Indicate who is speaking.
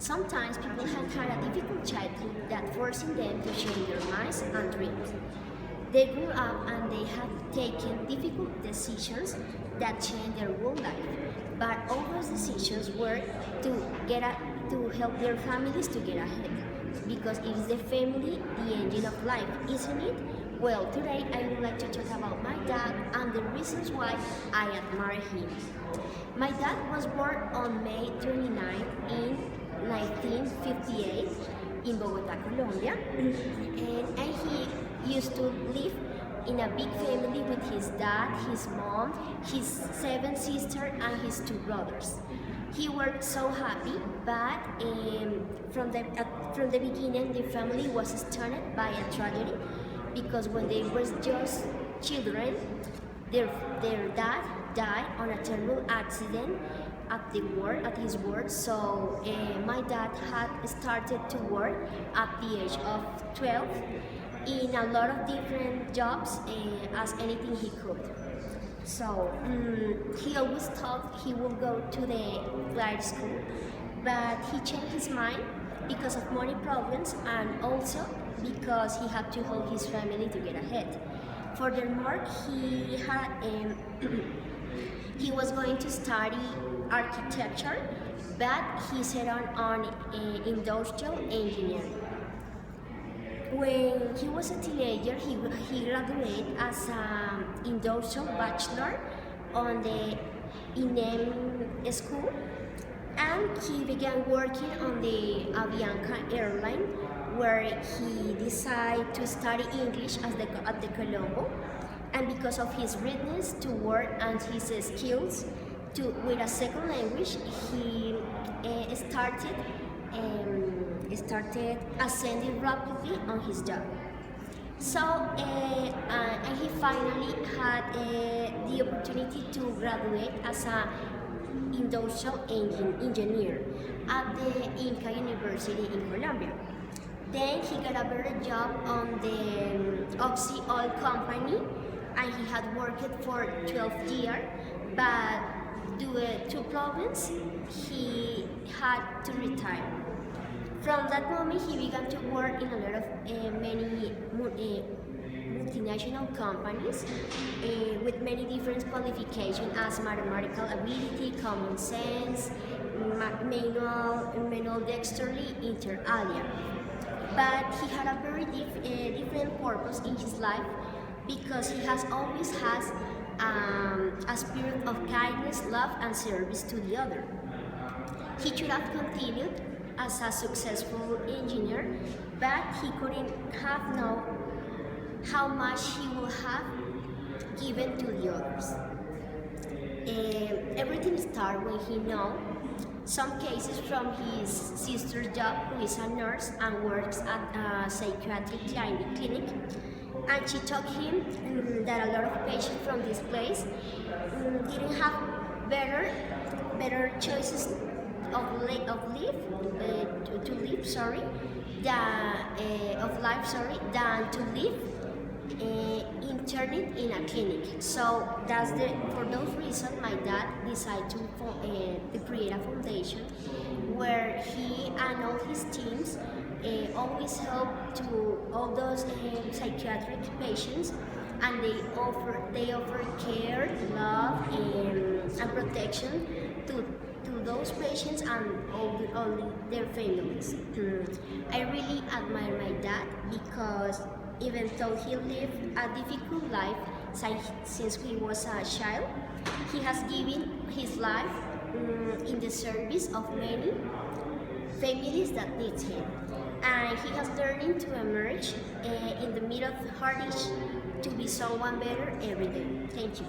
Speaker 1: Sometimes people have had a difficult childhood that forcing them to change their minds and dreams. They grew up and they have taken difficult decisions that changed their whole life. But all those decisions were to help their families to get ahead. Because it is the family, the engine of life, isn't it? Well, today I would like to talk about my dad and the reasons why I admire him. My dad was born on May 29 in 1958 in Bogota, Colombia, and he used to live in a big family with his dad, his mom, his 7 sisters, and his 2 brothers. He worked so happy, but from the beginning, the family was stunned by a tragedy because when they were just children, their dad died on a terrible accident at his work. So my dad had started to work at the age of 12 in a lot of different jobs as anything he could. So he always thought he would go to the flight school, but he changed his mind because of money problems and also because he had to help his family to get ahead. Furthermore, he was going to study architecture, but he settled on industrial engineering. When he was a teenager, he graduated as an industrial bachelor on the INEM school, and he began working on the Avianca airline, where he decided to study English at the Colombo. And because of his readiness to work and his skills with a second language, he started ascending rapidly on his job. So, and he finally had the opportunity to graduate as an industrial engineer at the Inca University in Colombia. Then he got a better job on the Oxy Oil Company, and he had worked for 12 years, but due to problems, he had to retire. From that moment, he began to work in a lot of many multinational companies with many different qualifications as mathematical ability, common sense, manual dexterity, inter alia. But he had a very different purpose in his life because he has always has a spirit of kindness, love, and service to the other. He should have continued as a successful engineer, but he couldn't have known how much he would have given to the others. Everything started when he knew some cases from his sister's job, who is a nurse and works at a psychiatric clinic, and she told him that a lot of patients from this place didn't have better choices of life than to live interned in a clinic. So for those reasons, my dad decided to create a foundation where he and all his teams always help to all those psychiatric patients, and they offer care, love, and protection to those patients and all their families. I really admire my dad because even though he lived a difficult life since he was a child, he has given his life in the service of many families that need him. And he has learning to emerge in the middle of hardship to be someone better every day. Thank you.